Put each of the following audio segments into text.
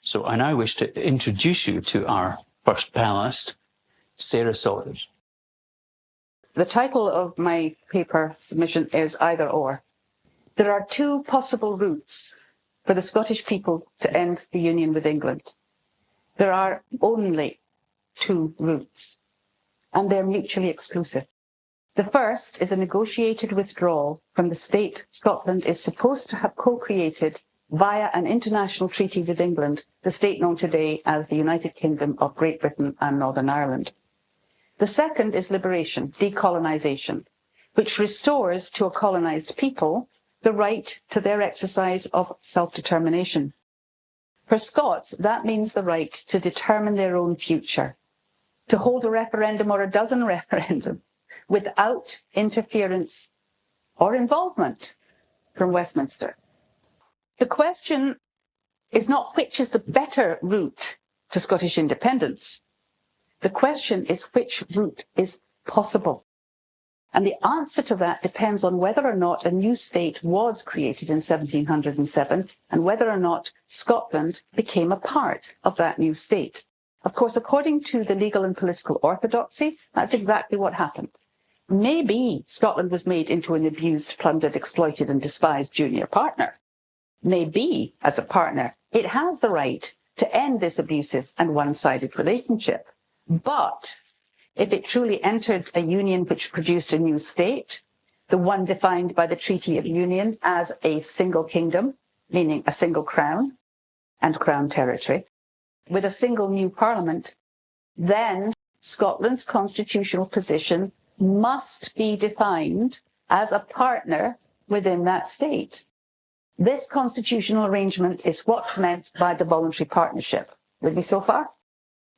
So I now wish to introduce you to our first panelist, Sara Salyers. The title of my paper submission is Either Or. There are two possible routes for the Scottish people to end the union with England. There are only two routes, and they're mutually exclusive. The first is a negotiated withdrawal from the state Scotland is supposed to have co-created via an international treaty with England, the state known today as the United Kingdom of Great Britain and Northern Ireland. The second is liberation, decolonization, which restores to a colonized people the right to their exercise of self-determination. For Scots, that means the right to determine their own future, to hold a referendum or a dozen referendums without interference or involvement from Westminster. The question is not which is the better route to Scottish independence. The question is which route is possible. And the answer to that depends on whether or not a new state was created in 1707 and whether or not Scotland became a part of that new state. Of course, according to the legal and political orthodoxy, that's exactly what happened. Maybe Scotland was made into an abused, plundered, exploited and despised junior partner. Maybe, as a partner, it has the right to end this abusive and one-sided relationship. But if it truly entered a union which produced a new state, the one defined by the Treaty of Union as a single kingdom, meaning a single crown and crown territory, with a single new parliament, then Scotland's constitutional position must be defined as a partner within that state. This constitutional arrangement is what's meant by the voluntary partnership. With me so far?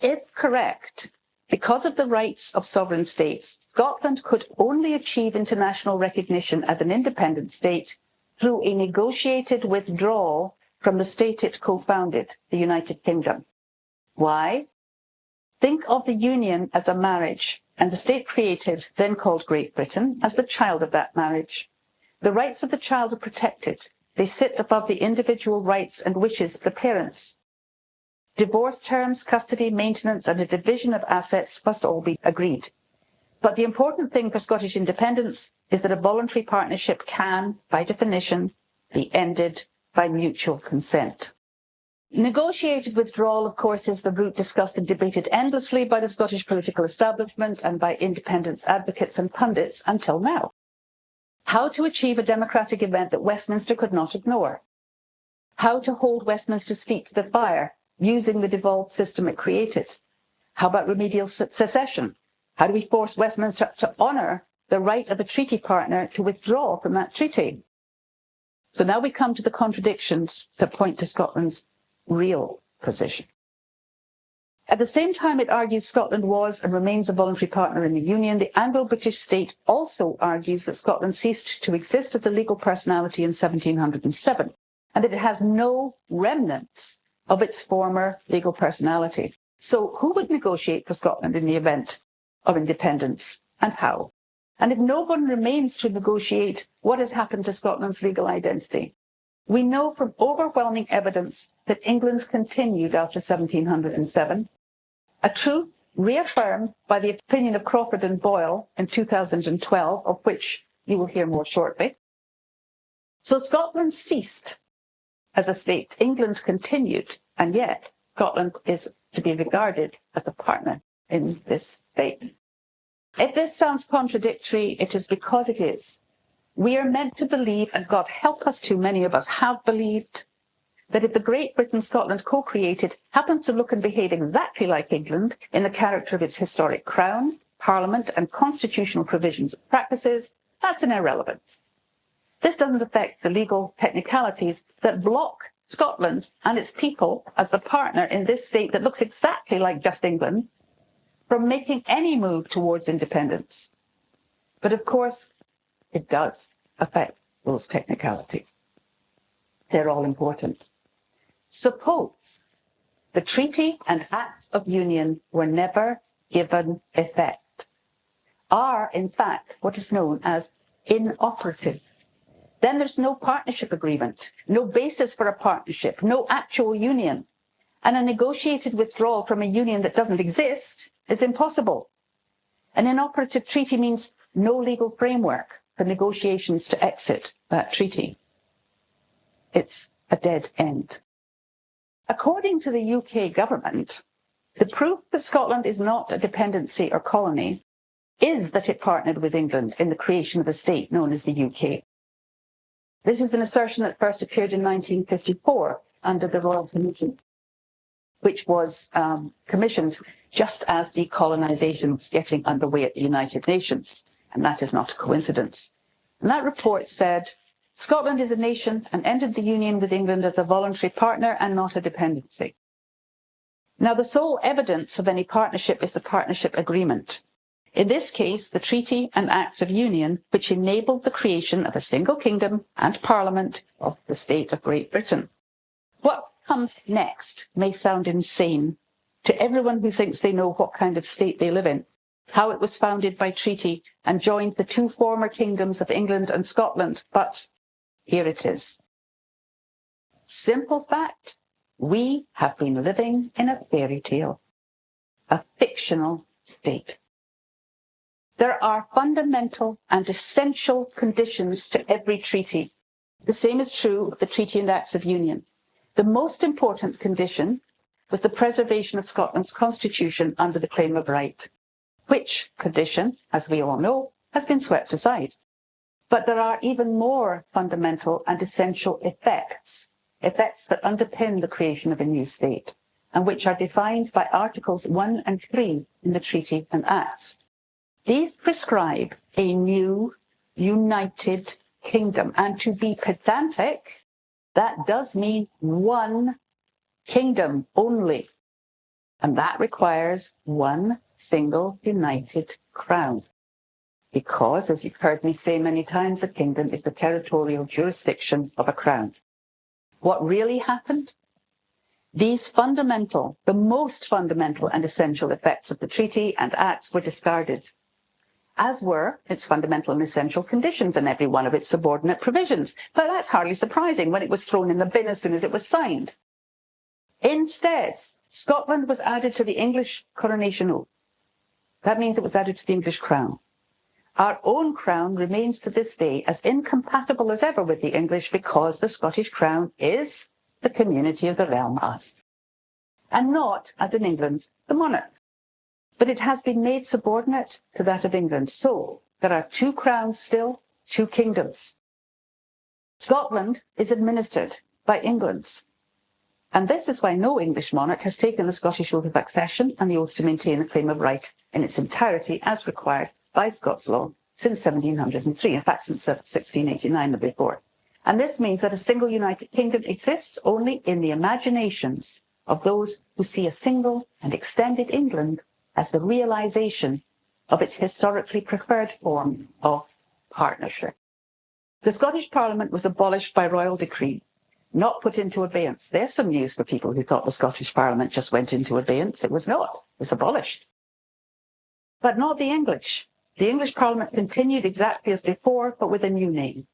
If correct, because of the rights of sovereign states, Scotland could only achieve international recognition as an independent state through a negotiated withdrawal from the state it co-founded, the United Kingdom. Why? Think of the union as a marriage, and the state created, then called Great Britain, as the child of that marriage. The rights of the child are protected. They sit above the individual rights and wishes of the parents. Divorce terms, custody, maintenance, and a division of assets must all be agreed. But the important thing for Scottish independence is that a voluntary partnership can, by definition, be ended by mutual consent. Negotiated withdrawal, of course, is the route discussed and debated endlessly by the Scottish political establishment and by independence advocates and pundits until now. How to achieve a democratic event that Westminster could not ignore. How to hold Westminster's feet to the fire using the devolved system it created. How about remedial secession? How do we force Westminster to honour the right of a treaty partner to withdraw from that treaty? So now we come to the contradictions that point to Scotland's real position. At the same time it argues Scotland was and remains a voluntary partner in the Union, the Anglo-British state also argues that Scotland ceased to exist as a legal personality in 1707, and that it has no remnants of its former legal personality. So who would negotiate for Scotland in the event of independence, and how? And if no one remains to negotiate, what has happened to Scotland's legal identity? We know from overwhelming evidence that England continued after 1707, a truth reaffirmed by the opinion of Crawford and Boyle in 2012, of which you will hear more shortly. So Scotland ceased as a state. England continued, and yet Scotland is to be regarded as a partner in this state. If this sounds contradictory, it is because it is. We are meant to believe, and God help us to, many of us have believed, that if the Great Britain Scotland co-created happens to look and behave exactly like England in the character of its historic crown, parliament and constitutional provisions and practices, that's an irrelevance. This doesn't affect the legal technicalities that block Scotland and its people as the partner in this state that looks exactly like just England from making any move towards independence. But of course, it does affect those technicalities. They're all important. Suppose the treaty and acts of union were never given effect, are in fact what is known as inoperative. Then there's no partnership agreement, no basis for a partnership, no actual union. And a negotiated withdrawal from a union that doesn't exist is impossible. An inoperative treaty means no legal framework for negotiations to exit that treaty. It's a dead end. According to the UK government, the proof that Scotland is not a dependency or colony is that it partnered with England in the creation of a state known as the UK. This is an assertion that first appeared in 1954 under the Royal Commission, which was commissioned just as decolonization was getting underway at the United Nations. And that is not a coincidence. And that report said, Scotland is a nation and entered the union with England as a voluntary partner and not a dependency. Now, the sole evidence of any partnership is the partnership agreement. In this case, the treaty and acts of union, which enabled the creation of a single kingdom and parliament of the state of Great Britain. What comes next may sound insane to everyone who thinks they know what kind of state they live in, how it was founded by treaty and joined the two former kingdoms of England and Scotland, but here it is. Simple fact, we have been living in a fairy tale, a fictional state. There are fundamental and essential conditions to every treaty. The same is true of the Treaty and Acts of Union. The most important condition was the preservation of Scotland's constitution under the claim of right, which condition, as we all know, has been swept aside. But there are even more fundamental and essential effects that underpin the creation of a new state, and which are defined by Articles 1 and 3 in the Treaty and Acts. These prescribe a new, united kingdom, and to be pedantic, that does mean one kingdom only, and that requires one single united crown. Because, as you've heard me say many times, a kingdom is the territorial jurisdiction of a crown. What really happened? These fundamental, the most fundamental and essential effects of the treaty and acts were discarded, as were its fundamental and essential conditions and every one of its subordinate provisions. But that's hardly surprising when it was thrown in the bin as soon as it was signed. Instead, Scotland was added to the English coronation oath. That means it was added to the English crown. Our own crown remains to this day as incompatible as ever with the English because the Scottish crown is the community of the realm as, and not, as in England, the monarch. But it has been made subordinate to that of England. So there are two crowns still, two kingdoms. Scotland is administered by England's. And this is why no English monarch has taken the Scottish oath of accession and the oath to maintain the claim of right in its entirety as required by Scots law since 1703, in fact since 1689 or before. And this means that a single united kingdom exists only in the imaginations of those who see a single and extended England as the realization of its historically preferred form of partnership. The Scottish Parliament was abolished by royal decree, not put into abeyance. There's some news for people who thought the Scottish Parliament just went into abeyance. It was not. It was abolished. But not the English. The English Parliament continued exactly as before, but with a new name.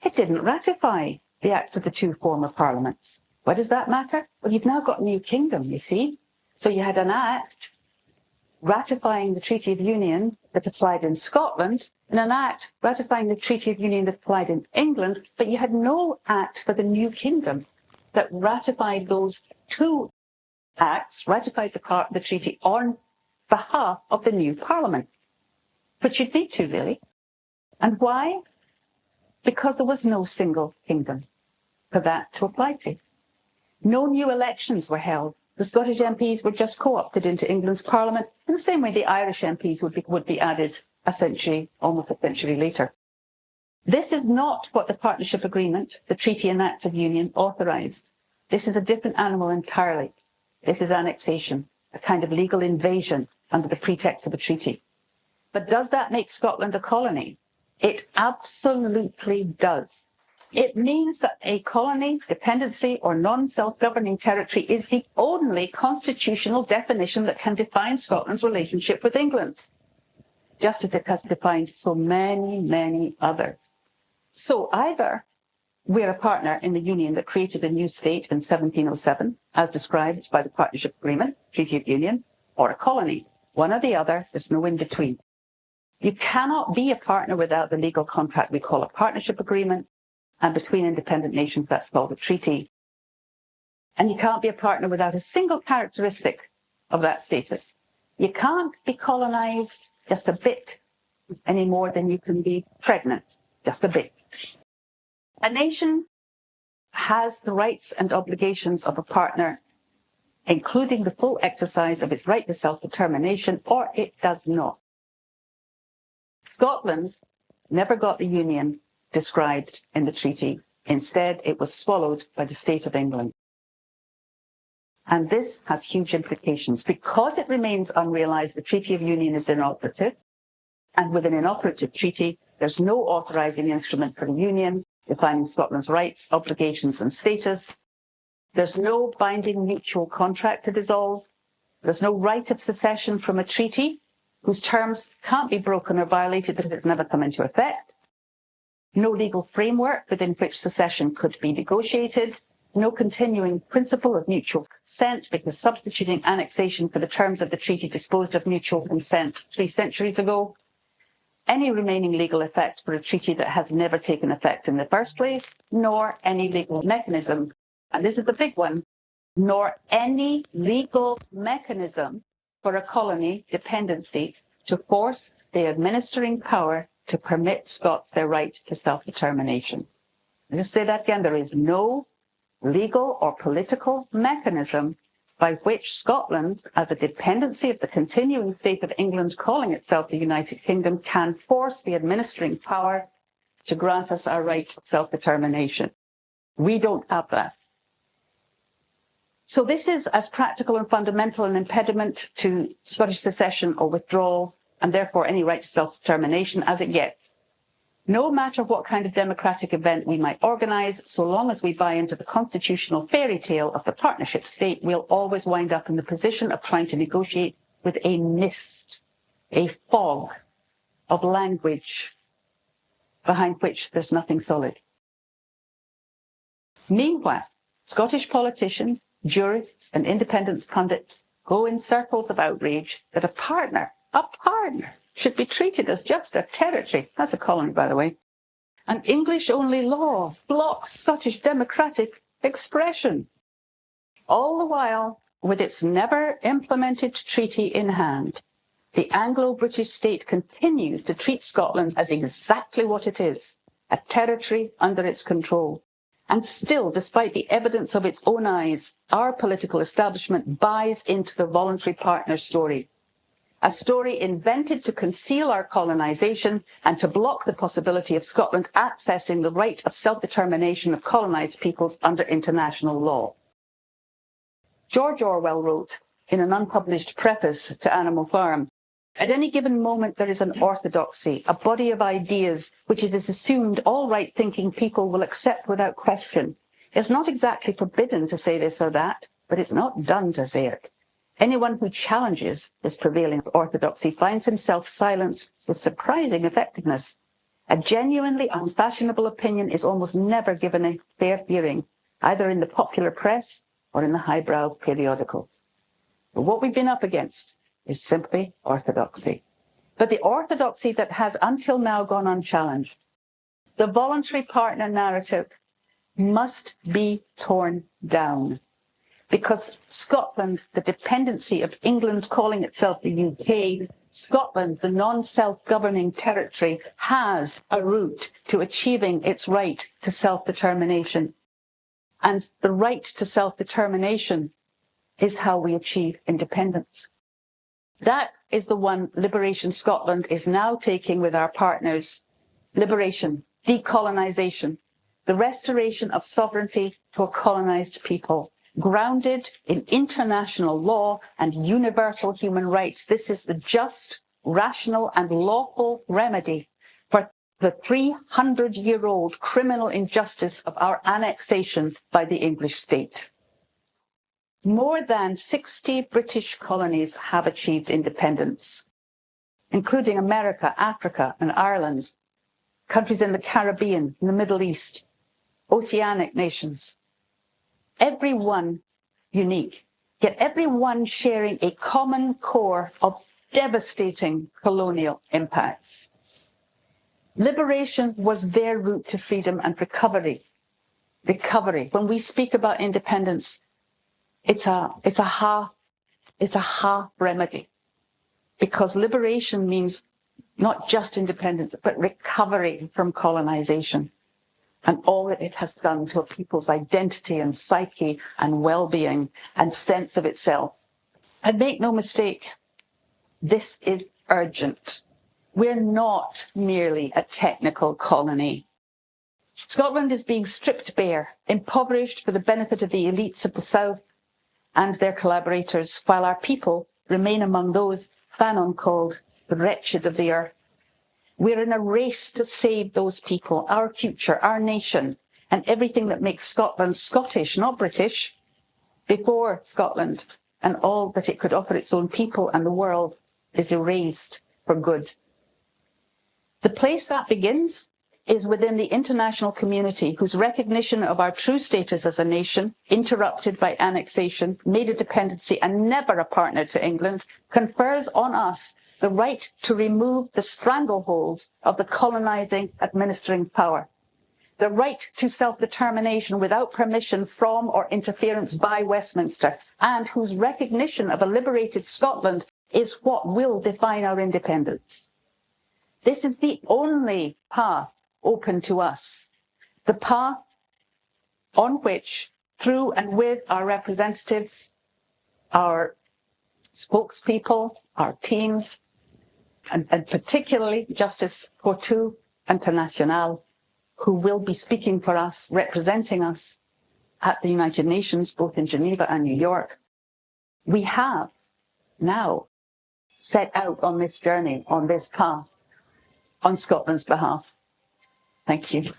It didn't ratify the acts of the two former parliaments. Why does that matter? Well, you've now got a new kingdom, you see. So you had an act ratifying the Treaty of Union that applied in Scotland, and an act ratifying the Treaty of Union that applied in England, but you had no act for the new kingdom that ratified those two acts, ratified the treaty on behalf of the new parliament. But you'd need to, really. And why? Because there was no single kingdom for that to apply to. No new elections were held. The Scottish MPs were just co-opted into England's Parliament in the same way the Irish MPs would be added almost a century later. This is not what the Partnership Agreement, the Treaty and Acts of Union, authorised. This is a different animal entirely. This is annexation, a kind of legal invasion under the pretext of a treaty. But does that make Scotland a colony? It absolutely does. It means that a colony, dependency, or non-self-governing territory is the only constitutional definition that can define Scotland's relationship with England, just as it has defined so many, many others. So either we're a partner in the Union that created a new state in 1707, as described by the Partnership Agreement, Treaty of Union, or a colony. One or the other, there's no in between. You cannot be a partner without the legal contract we call a partnership agreement, and between independent nations, that's called a treaty. And you can't be a partner without a single characteristic of that status. You can't be colonized just a bit any more than you can be pregnant, just a bit. A nation has the rights and obligations of a partner, including the full exercise of its right to self-determination, or it does not. Scotland never got the union described in the treaty. Instead, it was swallowed by the state of England. And this has huge implications. Because it remains unrealised, the Treaty of Union is inoperative. And with an inoperative treaty, there's no authorising instrument for the Union defining Scotland's rights, obligations and status. There's no binding mutual contract to dissolve. There's no right of secession from a treaty whose terms can't be broken or violated if it's never come into effect. No legal framework within which secession could be negotiated. No continuing principle of mutual consent, because substituting annexation for the terms of the treaty disposed of mutual consent 3 centuries ago. Any remaining legal effect for a treaty that has never taken effect in the first place, nor any legal mechanism, and this is the big one, nor any legal mechanism for a colony dependency to force the administering power to permit Scots their right to self-determination. I'll just say that again, there is no legal or political mechanism by which Scotland, as a dependency of the continuing state of England calling itself the United Kingdom, can force the administering power to grant us our right to self-determination. We don't have that. So this is as practical and fundamental an impediment to Scottish secession or withdrawal, and therefore any right to self-determination, as it gets. No matter what kind of democratic event we might organise, so long as we buy into the constitutional fairy tale of the partnership state, we'll always wind up in the position of trying to negotiate with a mist, a fog of language behind which there's nothing solid. Meanwhile, Scottish politicians, jurists and independence pundits go in circles of outrage that a partner should be treated as just a territory. That's a colony, by the way. And English-only law blocks Scottish democratic expression. All the while, with its never-implemented treaty in hand, the Anglo-British state continues to treat Scotland as exactly what it is, a territory under its control. And still, despite the evidence of its own eyes, our political establishment buys into the voluntary partner story. A story invented to conceal our colonisation and to block the possibility of Scotland accessing the right of self-determination of colonised peoples under international law. George Orwell wrote in an unpublished preface to Animal Farm, "At any given moment there is an orthodoxy, a body of ideas which it is assumed all right-thinking people will accept without question. It's not exactly forbidden to say this or that, but it's not done to say it. Anyone who challenges this prevailing orthodoxy finds himself silenced with surprising effectiveness. A genuinely unfashionable opinion is almost never given a fair hearing, either in the popular press or in the highbrow periodicals." But what we've been up against is simply orthodoxy. But the orthodoxy that has until now gone unchallenged. The voluntary partner narrative must be torn down. Because Scotland, the dependency of England calling itself the UK, Scotland, the non-self-governing territory, has a route to achieving its right to self-determination. And the right to self-determination is how we achieve independence. That is the one Liberation Scotland is now taking with our partners. Liberation, decolonization, the restoration of sovereignty to a colonized people. Grounded in international law and universal human rights, this is the just, rational and lawful remedy for the 300-year-old criminal injustice of our annexation by the English state. More than 60 British colonies have achieved independence, including America, Africa and Ireland, countries in the Caribbean, in the Middle East. oceanic nations, everyone unique, yet everyone sharing a common core of devastating colonial impacts. Liberation was their route to freedom and recovery. When we speak about independence, it's a half remedy, because liberation means not just independence, but recovery from colonization and all that it has done to a people's identity and psyche and well-being and sense of itself. And make no mistake, this is urgent. We're not merely a technical colony. Scotland is being stripped bare, impoverished for the benefit of the elites of the South and their collaborators, while our people remain among those Fanon called the wretched of the earth. We're in a race to save those people, our future, our nation, and everything that makes Scotland Scottish, not British, before Scotland and all that it could offer its own people and the world is erased for good. The place that begins is within the international community, whose recognition of our true status as a nation, interrupted by annexation, made a dependency and never a partner to England, confers on us the right to remove the stranglehold of the colonising administering power, the right to self-determination without permission from or interference by Westminster, and whose recognition of a liberated Scotland is what will define our independence. This is the only path open to us, the path on which, through and with our representatives, our spokespeople, our teams, and particularly Justice Portu International, who will be speaking for us, representing us at the United Nations, both in Geneva and New York, we have now set out on this journey, on this path, on Scotland's behalf. Thank you.